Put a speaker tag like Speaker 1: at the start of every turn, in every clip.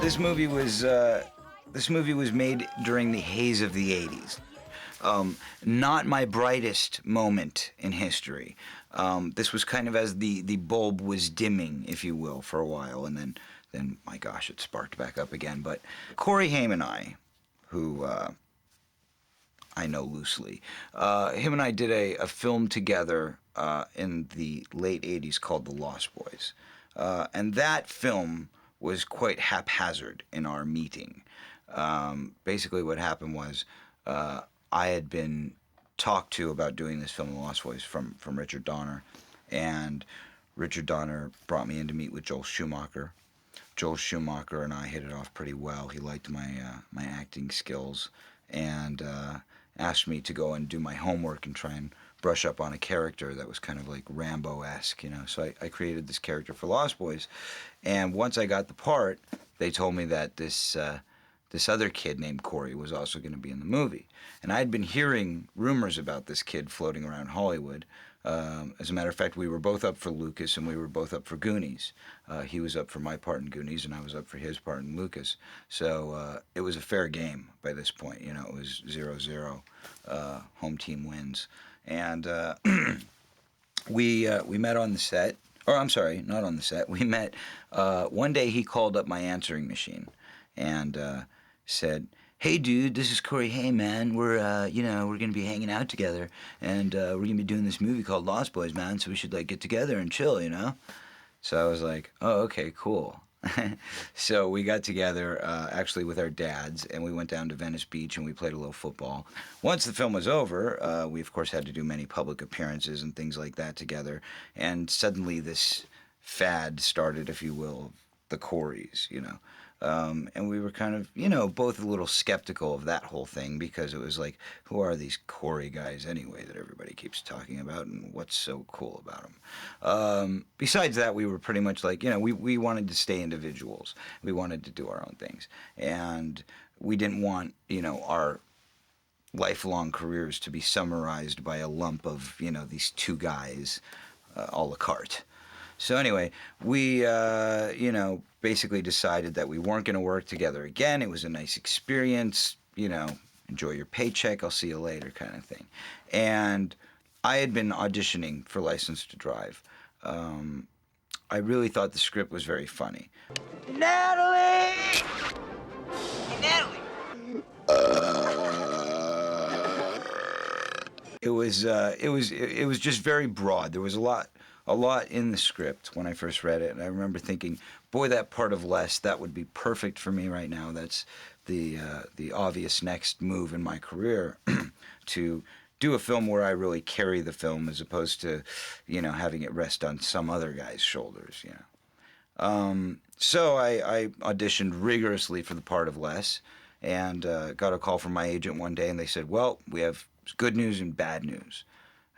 Speaker 1: This movie was made during the haze of the '80s. Not my brightest moment in history. This was kind of as the bulb was dimming, if you will, for a while, and then my gosh, it sparked back up again. But Corey Haim and I, who I know loosely, him and I did a film together in the late '80s called The Lost Boys, and that film was quite haphazard in our meeting. Basically, what happened was I had been talked to about doing this film, The Lost Boys, from Richard Donner, and Richard Donner brought me in to meet with Joel Schumacher. Joel Schumacher and I hit it off pretty well. He liked my my acting skills and asked me to go and do my homework and try and brush up on a character that was kind of like Rambo-esque, you know. So I created this character for Lost Boys, and once I got the part, they told me that this other kid named Corey was also going to be in the movie. And I had been hearing rumors about this kid floating around Hollywood. As a matter of fact, we were both up for Lucas and we were both up for Goonies. He was up for my part in Goonies and I was up for his part in Lucas. So it was a fair game by this point. You know, it was 0-0. Home team wins. And we met on the set. Or I'm sorry, not on the set. We met one day. He called up my answering machine and said, "Hey, dude, this is Corey Haim, man. We're gonna be hanging out together, and we're gonna be doing this movie called Lost Boys, man. So we should like get together and chill, you know." So I was like, "Oh, okay, cool." So we got together actually with our dads, and we went down to Venice Beach and we played a little football. Once the film was over, we of course had to do many public appearances and things like that together. And suddenly this fad started, if you will, the Coreys, you know. And we were kind of, you know, both a little skeptical of that whole thing because it was like, who are these Corey guys anyway that everybody keeps talking about and what's so cool about them? Besides that, we were pretty much like, you know, we wanted to stay individuals. We wanted to do our own things. And we didn't want, you know, our lifelong careers to be summarized by a lump of, you know, these two guys a la carte. So anyway, we, you know, basically decided that we weren't going to work together again. It was a nice experience, you know, enjoy your paycheck, I'll see you later kind of thing. And I had been auditioning for License to Drive. I really thought the script was very funny. Natalie! Hey, Natalie! It was just very broad. There was a lot in the script when I first read it, and I remember thinking, boy, that part of Les, that would be perfect for me right now. That's the obvious next move in my career, to do a film where I really carry the film as opposed to, you know, having it rest on some other guy's shoulders, you know. So I auditioned rigorously for the part of Les, and got a call from my agent one day, and they said, well, we have good news and bad news.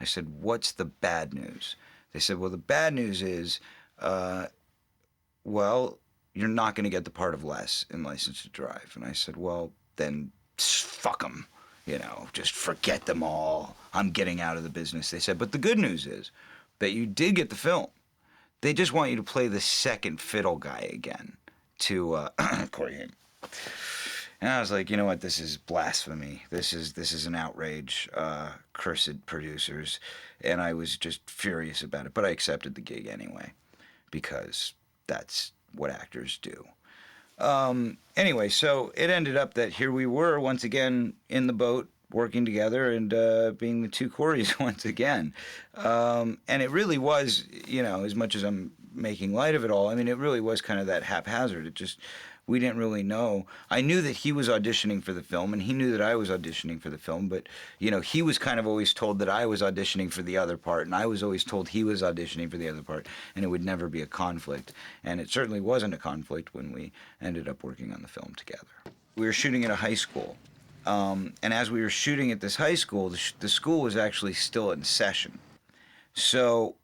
Speaker 1: I said, what's the bad news? They said, well, the bad news is, well, you're not going to get the part of Les in License to Drive. And I said, well, then fuck them, you know, just forget them all. I'm getting out of the business. They said, but the good news is that you did get the film. They just want you to play the second fiddle guy again to Corey Haim. And I was like, you know what, this is blasphemy. This is an outrage, cursed producers. And I was just furious about it. But I accepted the gig anyway, because that's what actors do. Anyway, so it ended up that here we were once again in the boat, working together and being the two Coreys once again. And it really was, you know, as much as I'm making light of it all, I mean, it really was kind of that haphazard. It just... we didn't really know. I knew that he was auditioning for the film, and he knew that I was auditioning for the film, but, you know, he was kind of always told that I was auditioning for the other part, and I was always told he was auditioning for the other part, and it would never be a conflict. And it certainly wasn't a conflict when we ended up working on the film together. We were shooting at a high school, and as we were shooting at this high school, the school was actually still in session. So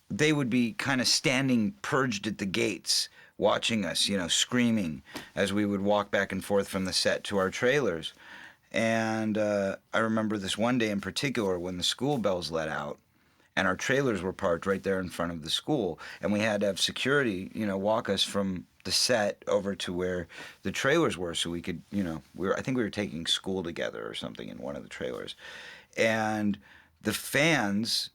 Speaker 1: they would be kind of standing purged at the gates, watching us, you know, screaming as we would walk back and forth from the set to our trailers. And I remember this one day in particular when the school bells let out and our trailers were parked right there in front of the school, and we had to have security, you know, walk us from the set over to where the trailers were, so we could, I think we were taking school together or something in one of the trailers, and the fans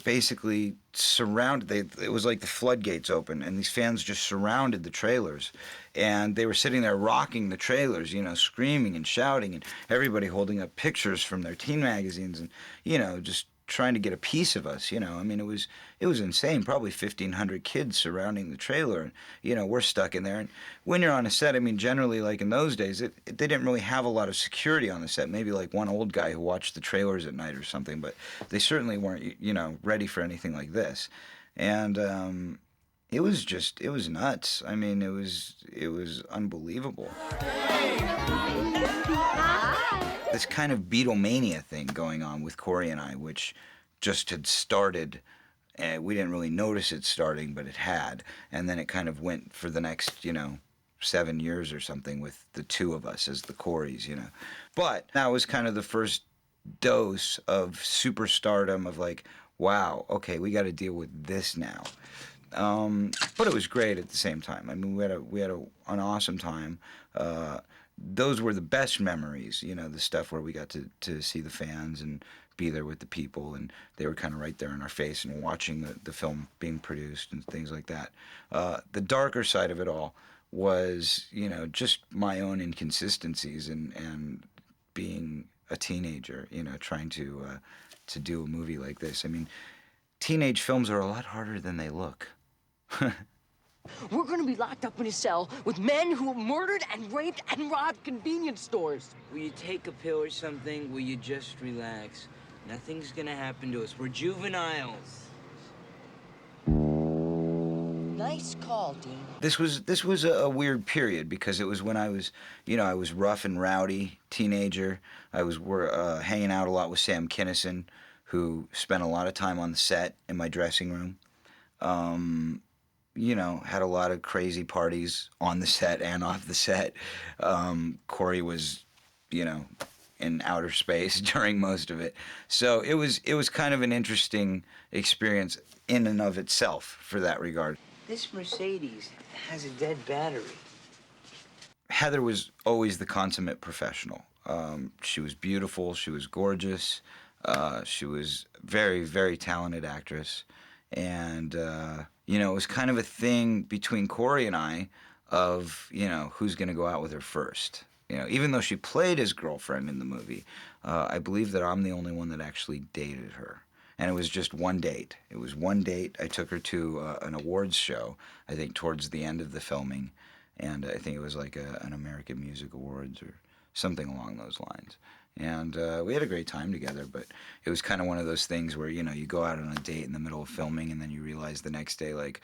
Speaker 1: basically surrounded. It was like the floodgates open, and these fans just surrounded the trailers, and they were sitting there rocking the trailers, screaming and shouting, and everybody holding up pictures from their teen magazines, and just trying to get a piece of us. I mean, it was insane. Probably 1,500 kids surrounding the trailer, and we're stuck in there. And when you're on a set, I mean, generally, like in those days, they didn't really have a lot of security on the set. Maybe like one old guy who watched the trailers at night or something, but they certainly weren't, ready for anything like this. And it was nuts. I mean, it was unbelievable. This kind of Beatlemania thing going on with Corey and I, which just had started, and we didn't really notice it starting, but it had, and then it kind of went for the next, 7 years or something with the two of us as the Coreys, But that was kind of the first dose of superstardom of like, wow, okay, we got to deal with this now. But it was great at the same time. I mean, we had an awesome time. Those were the best memories, the stuff where we got to see the fans and be there with the people, and they were kind of right there in our face and watching the film being produced and things like that. The darker side of it all was, just my own inconsistencies and being a teenager, trying to do a movie like this. I mean, teenage films are a lot harder than they look.
Speaker 2: We're gonna be locked up in a cell with men who murdered and raped and robbed convenience stores.
Speaker 3: Will you take a pill or something? Will you just relax? Nothing's gonna happen to us. We're juveniles.
Speaker 2: Nice call, Dean.
Speaker 1: This was a weird period because it was when I was, I was rough and rowdy teenager. I was hanging out a lot with Sam Kinison, who spent a lot of time on the set in my dressing room. Had a lot of crazy parties on the set and off the set. Corey was, in outer space during most of it. So it was kind of an interesting experience in and of itself for that regard.
Speaker 3: This Mercedes has a dead battery.
Speaker 1: Heather was always the consummate professional. She was beautiful. She was gorgeous. She was very, very talented actress. And, it was kind of a thing between Corey and I of, who's going to go out with her first. Even though she played his girlfriend in the movie, I believe that I'm the only one that actually dated her. And it was just one date. It was one date. I took her to an awards show, I think towards the end of the filming. And I think it was like an American Music Awards or something along those lines. And we had a great time together, but it was kind of one of those things where, you go out on a date in the middle of filming and then you realize the next day, like,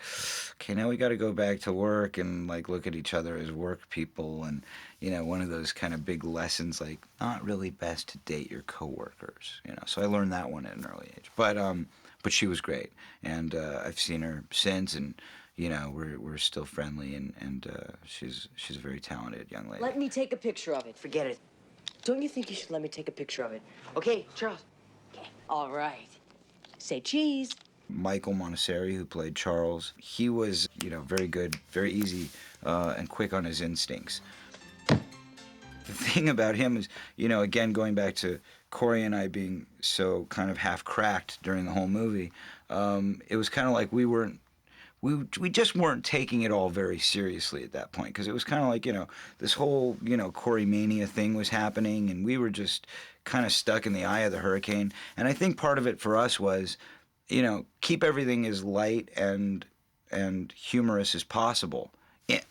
Speaker 1: okay, now we got to go back to work and, like, look at each other as work people. And, one of those kind of big lessons, like, not really best to date your coworkers, So I learned that one at an early age. But she was great. And I've seen her since, and, we're still friendly, and she's a very talented young lady.
Speaker 2: Let me take a picture of it. Forget it. Don't you think you should let me take a picture of it? Okay, Charles. Okay. All right. Say cheese.
Speaker 1: Michael Montessori, who played Charles, he was, very good, very easy, and quick on his instincts. The thing about him is, again, going back to Corey and I being so kind of half-cracked during the whole movie, it was kind of like we just weren't taking it all very seriously at that point, because it was kind of like, this whole, Corey mania thing was happening, and we were just kind of stuck in the eye of the hurricane. And I think part of it for us was, keep everything as light and humorous as possible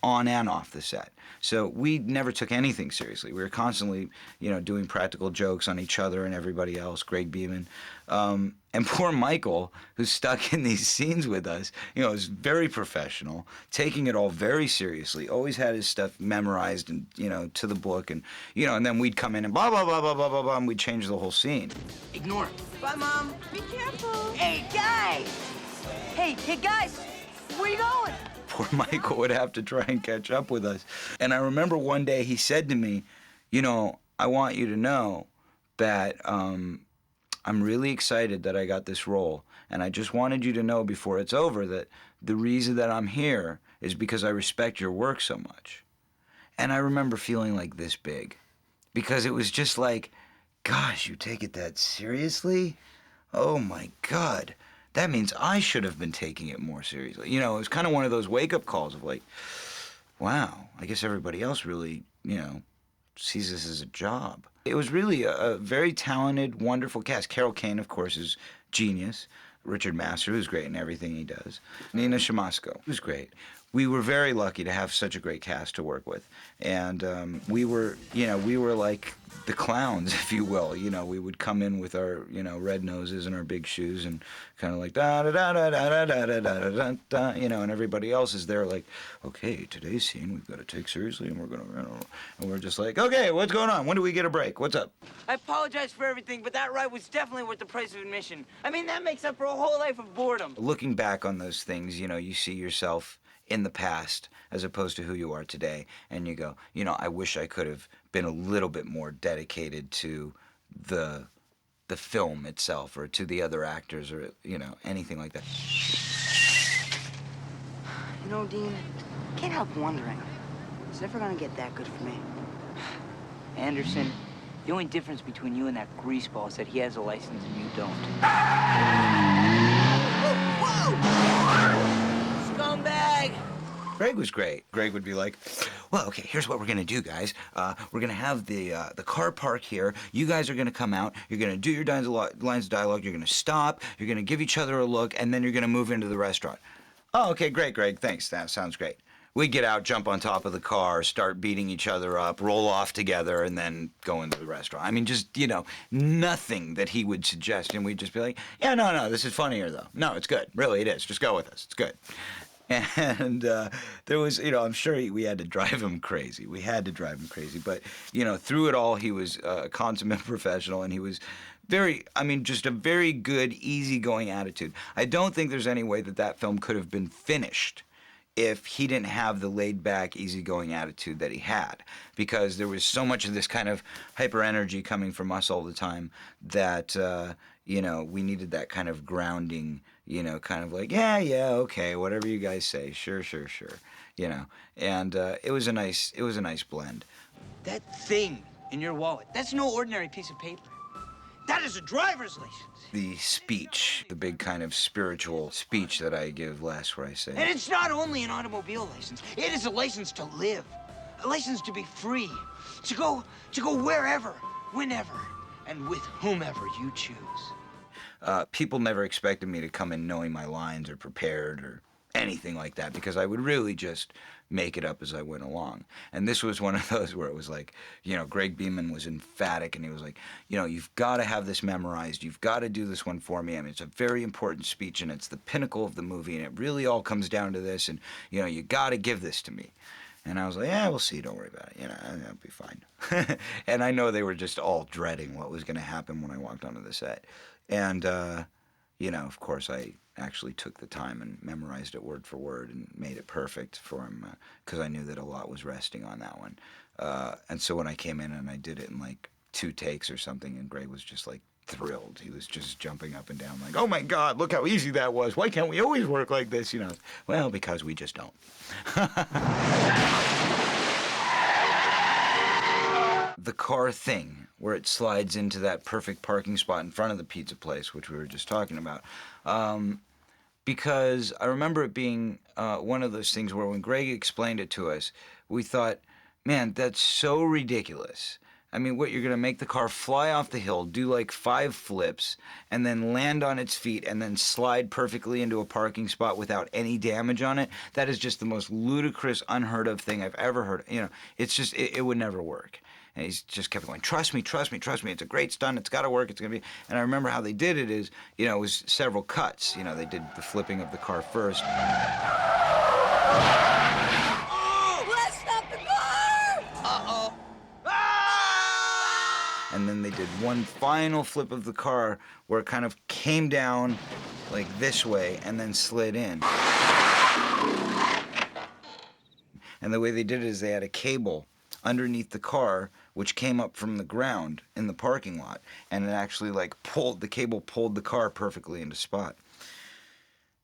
Speaker 1: on and off the set. So we never took anything seriously. We were constantly, doing practical jokes on each other and everybody else, Greg Beeman. And poor Michael, who's stuck in these scenes with us, is very professional, taking it all very seriously, always had his stuff memorized and, to the book. And, and then we'd come in and blah, blah, blah, blah, blah, blah, blah, and we'd change the whole scene.
Speaker 3: Ignore it.
Speaker 2: Bye, Mom.
Speaker 4: Be careful.
Speaker 2: Hey, guys. Hey, guys. Where you going?
Speaker 1: Poor Michael would have to try and catch up with us. And I remember one day he said to me, I want you to know that I'm really excited that I got this role, and I just wanted you to know before it's over that the reason that I'm here is because I respect your work so much. And I remember feeling like this big, because it was just like, gosh, you take it that seriously? Oh my God. That means I should have been taking it more seriously. You know, it was kind of one of those wake-up calls of like, wow, I guess everybody else really, sees this as a job. It was really a very talented, wonderful cast. Carol Kane, of course, is genius. Richard Masur, who's great in everything he does. Nina Shamasko, who's great. We were very lucky to have such a great cast to work with. And we were like the clowns, if you will. You know, we would come in with our, red noses and our big shoes and kind of like da da da da da da da da da da, and everybody else is there like, okay, today's scene we've got to take seriously, and we're gonna, and we're just like, okay, what's going on? When do we get a break? What's up?
Speaker 3: I apologize for everything, but that ride was definitely worth the price of admission. I mean, that makes up for a whole life of boredom.
Speaker 1: Looking back on those things, you see yourself in the past as opposed to who you are today, and you go, I wish I could have been a little bit more dedicated to the film itself or to the other actors or anything like that.
Speaker 2: Dean, I can't help wondering, is it ever gonna get that good for me?
Speaker 3: Anderson, the only difference between you and that greaseball is that he has a license and you don't. Whoa! Scumbag!
Speaker 1: Greg was great. Greg would be like, well, okay, here's what we're going to do, guys. We're going to have the car park here. You guys are going to come out. You're going to do your lines of dialogue. You're going to stop. You're going to give each other a look, and then you're going to move into the restaurant. Oh, okay, great, Greg. Thanks. That sounds great. We'd get out, jump on top of the car, start beating each other up, roll off together, and then go into the restaurant. I mean, just, nothing that he would suggest. And we'd just be like, yeah, no, this is funnier, though. No, it's good. Really, it is. Just go with us. It's good. And there was, I'm sure we had to drive him crazy. We had to drive him crazy. But, through it all, he was a consummate professional, and he was just a very good, easygoing attitude. I don't think there's any way that film could have been finished if he didn't have the laid-back, easygoing attitude that he had, because there was so much of this kind of hyper energy coming from us all the time that, we needed that kind of grounding, kind of like, yeah, okay, whatever you guys say, sure, and it was a nice blend.
Speaker 3: That thing in your wallet, that's no ordinary piece of paper. That is a driver's license.
Speaker 1: The speech, the big kind of spiritual speech that I give last, where I say,
Speaker 3: and it's not only an automobile license, it is a license to live, a license to be free, to go wherever, whenever, and with whomever you choose.
Speaker 1: People never expected me to come in knowing my lines or prepared or anything like that, because I would really just make it up as I went along. And this was one of those where it was like, Greg Beeman was emphatic, and he was like, you've got to have this memorized. You've got to do this one for me. I mean, it's a very important speech, and it's the pinnacle of the movie, and it really all comes down to this, and, you got to give this to me. And I was like, yeah, we'll see. Don't worry about it. It'll be fine. And I know they were just all dreading what was going to happen when I walked onto the set. And, of course, I actually took the time and memorized it word for word and made it perfect for him, because I knew that a lot was resting on that one. And so when I came in and I did it in like 2 takes or something, and Gray was just like thrilled. He was just jumping up and down like, oh my God, look how easy that was. Why can't we always work like this? Well, because we just don't. The car thing, where it slides into that perfect parking spot in front of the pizza place, which we were just talking about. Because I remember it being one of those things where when Greg explained it to us, we thought, man, that's so ridiculous. I mean, what, you're going to make the car fly off the hill, do like 5 flips, and then land on its feet, and then slide perfectly into a parking spot without any damage on it? That is just the most ludicrous, unheard of thing I've ever heard. It's just, it would never work. And he just kept going, trust me. It's a great stunt. It's got to work. It's going to be. And I remember how they did it is, it was several cuts. They did the flipping of the car first.
Speaker 2: Oh! Let's stop the car!
Speaker 3: Uh-oh.
Speaker 1: And then they did one final flip of the car where it kind of came down like this way and then slid in. And the way they did it is they had a cable underneath the car which came up from the ground in the parking lot, and it actually like pulled the car perfectly into spot.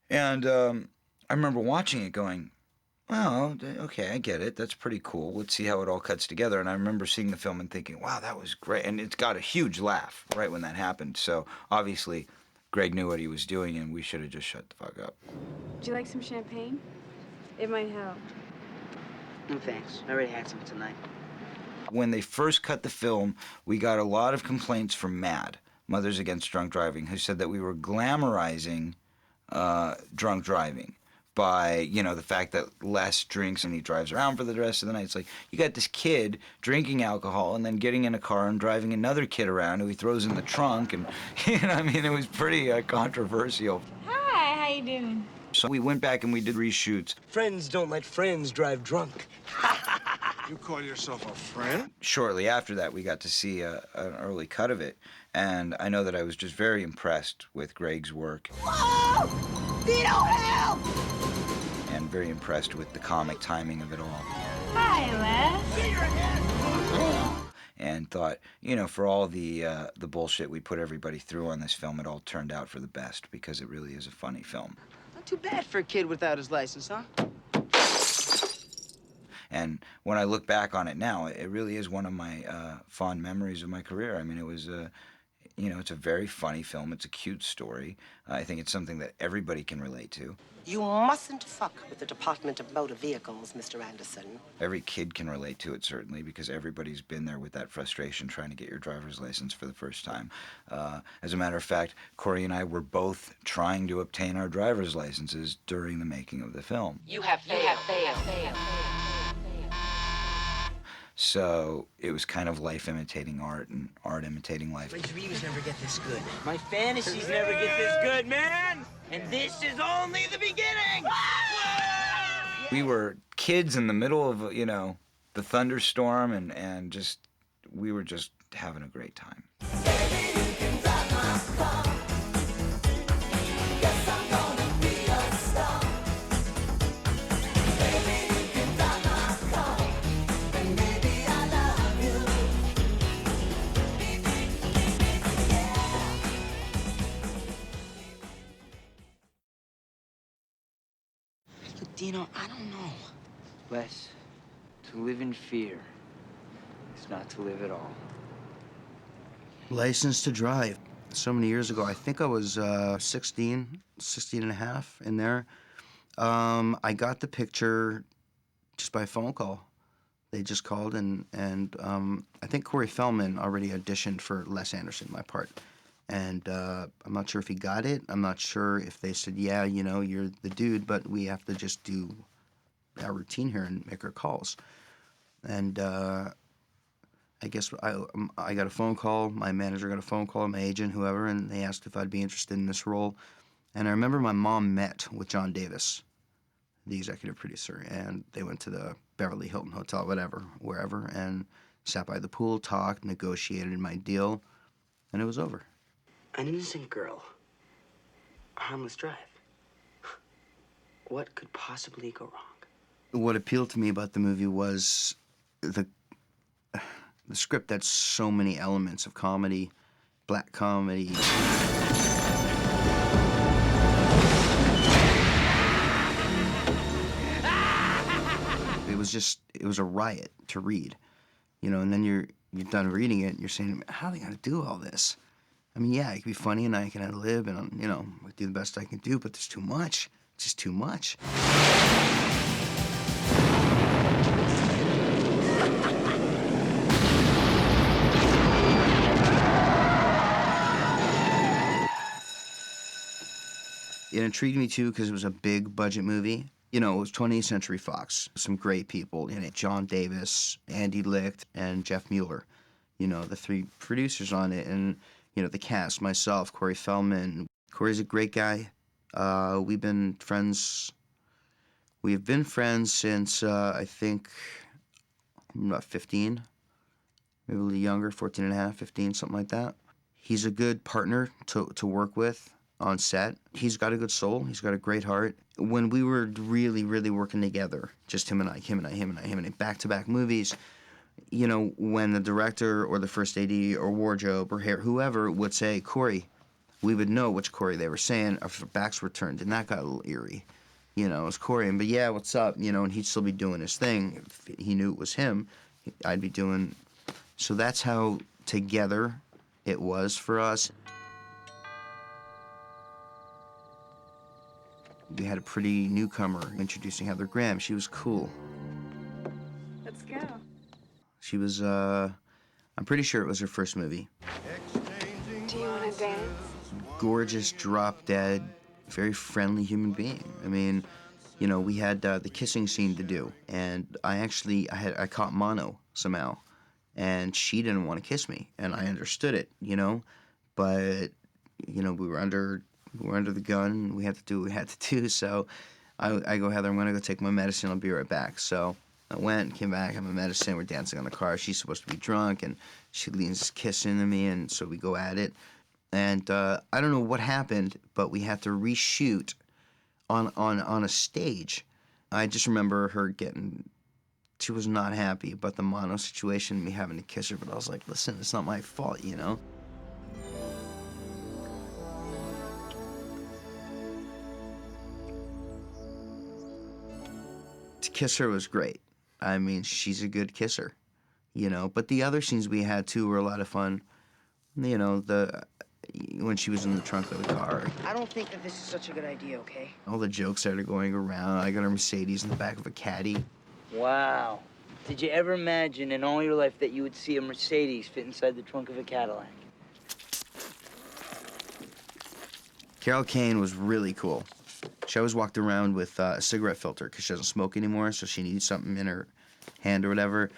Speaker 1: And I remember watching it going, well, okay, I get it. That's pretty cool. Let's see how it all cuts together. And I remember seeing the film and thinking, wow, that was great. And it's got a huge laugh right when that happened. So obviously, Greg knew what he was doing, and we should have just shut the fuck up.
Speaker 4: Would you like some champagne? It might help.
Speaker 2: No thanks. I already had some tonight.
Speaker 1: When they first cut the film, we got a lot of complaints from MAD, Mothers Against Drunk Driving, who said that we were glamorizing drunk driving by, you know, the fact that Les drinks and he drives around for the rest of the night. It's like, you got this kid drinking alcohol and then getting in a car and driving another kid around who he throws in the trunk. And, you know, I mean, it was pretty controversial.
Speaker 4: Hi, how you doing?
Speaker 1: So we went back and we did reshoots.
Speaker 5: Friends don't let friends drive drunk.
Speaker 6: You call yourself a friend?
Speaker 1: Shortly after that, we got to see an early cut of it. And I know that I was just very impressed with Greg's work.
Speaker 5: Whoa! Vito, help!
Speaker 1: And very impressed with the comic timing of it all.
Speaker 4: Hi, Les.
Speaker 1: And thought, you know, for all the bullshit we put everybody through on this film, it all turned out for the best because it really is a funny film.
Speaker 2: Not too bad for a kid without his license, huh?
Speaker 1: And when I look back on it now, it really is one of my fond memories of my career. I mean, it was, you know, it's a very funny film. It's a cute story. I think it's something that everybody can relate to.
Speaker 7: You mustn't fuck with the Department of Motor Vehicles, Mr. Anderson.
Speaker 1: Every kid can relate to it, certainly, because everybody's been there with that frustration trying to get your driver's license for the first time. As a matter of fact, Corey and I were both trying to obtain our driver's licenses during the making of the film.
Speaker 7: You have failed.
Speaker 1: So it was kind of life imitating art and art imitating life.
Speaker 3: My dreams never get this good. My fantasies never get this good, man! And this is only the beginning!
Speaker 1: We were kids in the middle of, you know, the thunderstorm and just, we were just having a great time.
Speaker 2: Look, Dino, I don't know. Les, to live in fear is not to live at all.
Speaker 5: License to drive. So many years ago, I think I was 16 and a half in there. I got the picture just by phone call. They just called and I think Corey Feldman already auditioned for Les Anderson, my part. And I'm not sure if he got it. I'm not sure if they said, yeah, you know, you're the dude, but we have to just do our routine here and make our calls. And I guess I got a phone call. My manager got a phone call, my agent, whoever, and they asked if I'd be interested in this role. And I remember my mom met with John Davis, the executive producer, and they went to the Beverly Hilton Hotel, wherever, and sat by the pool, talked, negotiated my deal, and it was over.
Speaker 2: An innocent girl. A harmless drive. What could possibly go wrong?
Speaker 5: What appealed to me about the movie was the script had so many elements of comedy, black comedy. It was a riot to read, you know, and then you're done reading it and you're saying, how are they gonna do all this? I mean, yeah, it can be funny and I can ad lib and, you know, I do the best I can do, but there's too much. It's just too much. It intrigued me, too, because it was a big budget movie. You know, it was 20th Century Fox. Some great people in it. John Davis, Andy Licht, and Jeff Mueller. You know, the three producers on it. And, you know, the cast, myself, Corey Feldman. Corey's a great guy. We've been friends since, I think, about 15. Maybe a little younger, 14 and a half, 15, something like that. He's a good partner to work with on set. He's got a good soul. He's got a great heart. When we were really, really working together, just him and I, back-to-back movies, you know, when the director or the first AD or wardrobe or hair, whoever would say, Corey, we would know which Corey they were saying if our backs were turned, and that got a little eerie. You know, it was Corey, but yeah, what's up? You know, and he'd still be doing his thing. If he knew it was him, I'd be doing. So that's how together it was for us. We had a pretty newcomer introducing Heather Graham. She was cool.
Speaker 4: Let's go.
Speaker 5: She was, I'm pretty sure it was her first movie.
Speaker 4: Do you want to dance?
Speaker 5: Gorgeous, drop-dead, very friendly human being. I mean, you know, we had the kissing scene to do, and I caught mono somehow, and she didn't want to kiss me, and I understood it, you know, but, you know, we were under the gun, we had to do what we had to do, so I go, Heather, I'm going to go take my medicine, I'll be right back. So I went, came back, had my medicine, we're dancing on the car, she's supposed to be drunk, and she leans kissing to me, and so we go at it. And I don't know what happened, but we had to reshoot on a stage. I just remember her she was not happy about the mono situation, me having to kiss her, but I was like, listen, it's not my fault, you know? To kiss her was great. I mean, she's a good kisser, you know? But the other scenes we had, too, were a lot of fun. You know, when she was in the trunk of the car.
Speaker 2: I don't think that this is such a good idea, okay?
Speaker 5: All the jokes started going around. I got a Mercedes in the back of a caddy.
Speaker 3: Wow. Did you ever imagine in all your life that you would see a Mercedes fit inside the trunk of a Cadillac?
Speaker 5: Carol Kane was really cool. She always walked around with a cigarette filter because she doesn't smoke anymore, so she needs something in her hand or whatever.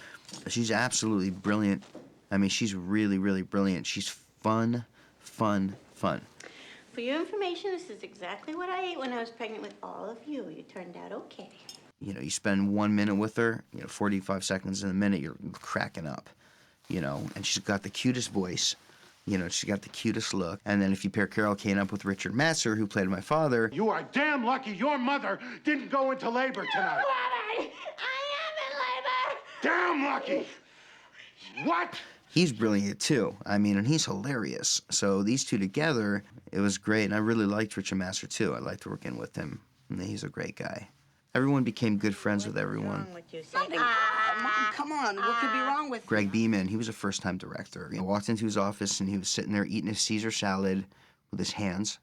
Speaker 5: She's absolutely brilliant. I mean, she's really, really brilliant. She's fun.
Speaker 8: For your information, this is exactly what I ate when I was pregnant with all of you. You turned out okay.
Speaker 5: You know, you spend 1 minute with her, 45 seconds in a minute, you're cracking up, and she's got the cutest voice. She's got the cutest look. And then if you pair Carol Kane up with Richard Masur, who played my father.
Speaker 6: You are damn lucky your mother didn't go into labor tonight.
Speaker 8: Robert, I am in labor.
Speaker 6: Damn lucky. What?
Speaker 5: He's brilliant, too. I mean, and he's hilarious. So these two together, it was great. And I really liked Richard Masur, too. I liked working with him. And he's a great guy. Everyone became good friends with everyone.
Speaker 7: Come on, what could be wrong with
Speaker 5: Greg Beeman, he was a first-time director. I walked into his office, and he was sitting there eating his Caesar salad with his hands,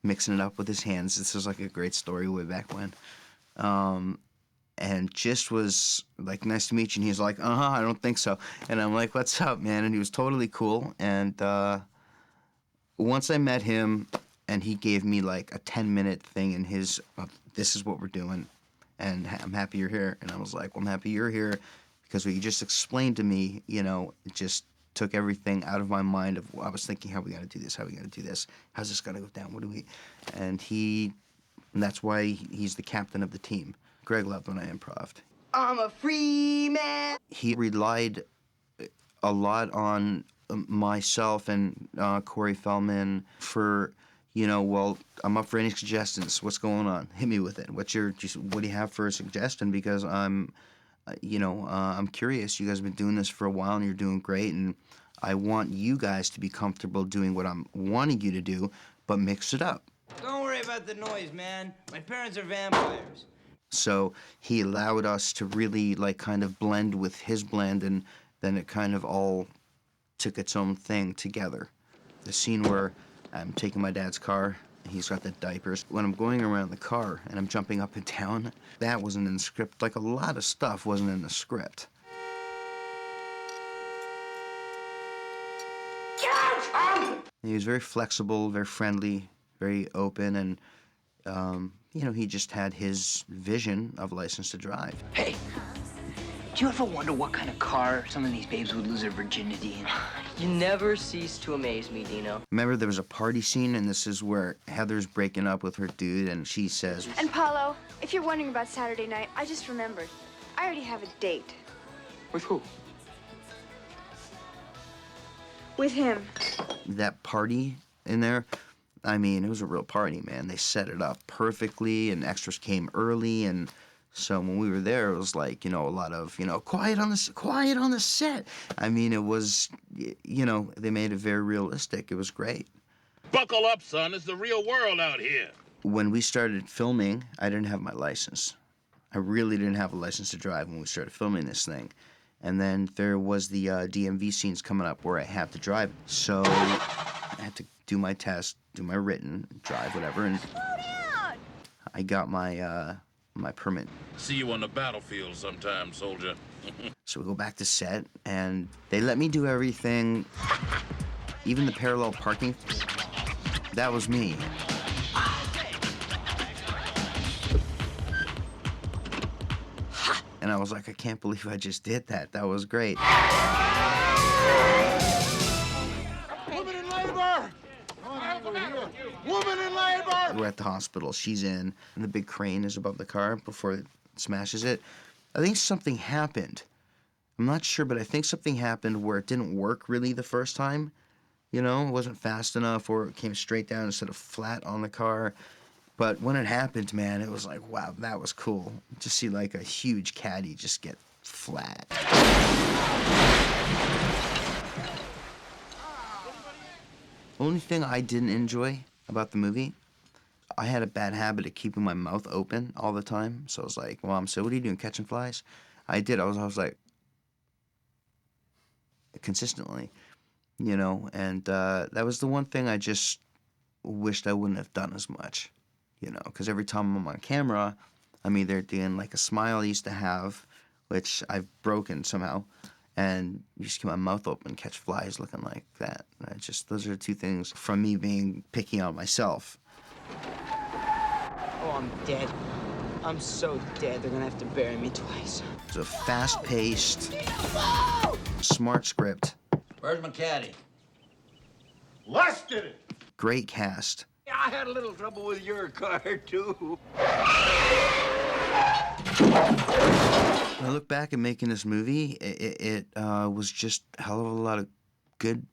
Speaker 5: mixing it up with his hands. This was like a great story way back when. And just was like, nice to meet you. And he was like, I don't think so. And I'm like, what's up, man? And he was totally cool. And once I met him, and he gave me like a 10-minute thing in his, this is what we're doing, and I'm happy you're here. And I was like, well, I'm happy you're here because what you just explained to me, it just took everything out of my mind of, I was thinking, how are we going to do this? How are we going to do this? How's this going to go down? What do we, and that's why he's the captain of the team. Greg loved when I improv'd.
Speaker 2: I'm a free man.
Speaker 5: He relied a lot on myself and Corey Feldman for, well, I'm up for any suggestions. What's going on? Hit me with it. What do you have for a suggestion? Because I'm curious. You guys have been doing this for a while and you're doing great. And I want you guys to be comfortable doing what I'm wanting you to do, but mix it up.
Speaker 3: Don't worry about the noise, man. My parents are vampires.
Speaker 5: So he allowed us to really kind of blend with his blend, and then it kind of all took its own thing together. The scene where I'm taking my dad's car, he's got the diapers. When I'm going around the car and I'm jumping up and down, that wasn't in the script. Like a lot of stuff wasn't in the script. He was very flexible, very friendly, very open, and he just had his vision of License to Drive.
Speaker 3: Hey, do you ever wonder what kind of car some of these babes would lose their virginity in?
Speaker 2: You never cease to amaze me, Dino.
Speaker 5: Remember, there was a party scene, and this is where Heather's breaking up with her dude, and she says...
Speaker 4: And Paulo, if you're wondering about Saturday night, I just remembered. I already have a date.
Speaker 6: With who?
Speaker 4: With him.
Speaker 5: That party in there, I mean, it was a real party, man. They set it up perfectly, and extras came early, and So when we were there, it was like, a lot of, quiet on the set. I mean, it was, they made it very realistic. It was great.
Speaker 9: Buckle up, son. It's the real world out here.
Speaker 5: When we started filming, I didn't have my license. I really didn't have a license to drive when we started filming this thing. And then there was the DMV scenes coming up where I had to drive. So I had to do my test, do my written, drive, whatever, and I got my my permit.
Speaker 9: See you on the battlefield sometime, soldier.
Speaker 5: So we go back to set, and they let me do everything, even the parallel parking. That was me. And I was like, I can't believe I just did that. That was great.
Speaker 6: Woman in labor! Woman in labor!
Speaker 5: We're at the hospital. She's in, and the big crane is above the car before it smashes it. I think something happened. I'm not sure, but I think something happened where it didn't work really the first time. It wasn't fast enough, or it came straight down instead of flat on the car. But when it happened, man, it was like, wow, that was cool. To see like a huge caddy just get flat. Only thing I didn't enjoy about the movie, I had a bad habit of keeping my mouth open all the time. So I was like, Mom, so what are you doing, catching flies? I did. I was like, consistently, and that was the one thing I just wished I wouldn't have done as much, because every time I'm on camera, I'm either doing like a smile I used to have, which I've broken somehow, and you just keep my mouth open, catch flies looking like that. Those are the two things from me being picky on myself.
Speaker 2: Oh, I'm dead. I'm so dead, they're gonna have to bury me twice.
Speaker 5: It's a fast-paced, smart script.
Speaker 9: Where's my caddy?
Speaker 6: Les did it!
Speaker 5: Great cast.
Speaker 3: I had a little trouble with your car, too.
Speaker 5: When I look back at making this movie, it was just a hell of a lot of good,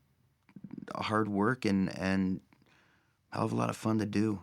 Speaker 5: hard work and a hell of a lot of fun to do.